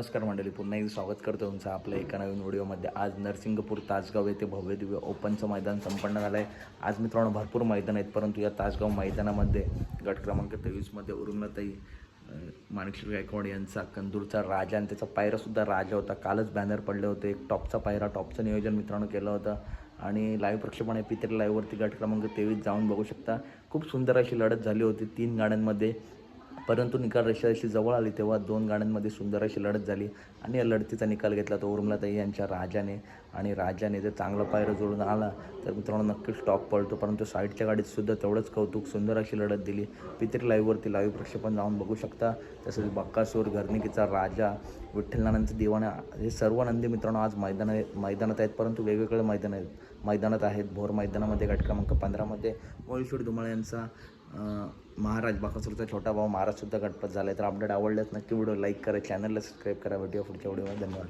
नमस्कार मंडळी, पुन्हा एकदा स्वागत करतो तुमचं आपल्या एका नवीन व्हिडिओमध्ये. आज नरसिंगपूर तासगाव येथे भव्य दिव्य ओपनचं मैदान संपन्न झालं आहे. आज मित्रांनो भरपूर मैदान आहेत, परंतु या तासगाव मैदानामध्ये गट क्रमांक 23मध्ये उरुमलाताई माणिकश्री गायकवाड यांचा कंदूरचा राजा आणि त्याचा पायरासुद्धा राजा होता. कालच बॅनर पडले होते. एक टॉपचा पायरा, टॉपचं नियोजन मित्रांनो केलं होतं आणि लाईव्ह प्रक्षेपण आहे P3 लाईव्हवरती. गट क्रमांक 23 जाऊन बघू शकता. खूप सुंदर अशी लढत झाली होती 3 गाड्यांमध्ये, परंतु निकाल रेषा अशी जवळ आली तेव्हा 2 गाड्यांमध्ये सुंदर अशी लढत झाली आणि या लढतीचा निकाल घेतला तो उरुमलाताई यांच्या राजाने. आणि राजाने जर चांगला पायरा जोडून आला तर मित्रांनो नक्कीच टॉप पळतो, परंतु साईडच्या गाडीतसुद्धा तेवढंच कौतुक. सुंदर अशी लढत दिली. P3 लाईव्हवरती लाईव्ह प्रक्षेपण जाऊन बघू शकता. तसेच बक्कासूर, घरणिकीचा राजा, विठ्ठलनाथांचा दिवाणा, हे सर्व नंदी मित्रांनो आज मैदानात आहेत, परंतु वेगवेगळे मैदानात आहेत. भोर मैदानामध्ये गट क्रमांक 15मध्ये मोळीशेठ धुमाळ यांचा महाराज, बकासूरचा छोटा भाऊ महाराजसुद्धा गटपात झाला आहे. तर अपडेट आवडल्यास नक्की व्हिडिओ लाईक करा, चॅनलला सबस्क्राईब करा. भेटूया पुढच्या व्हिडिओमध्ये. धन्यवाद.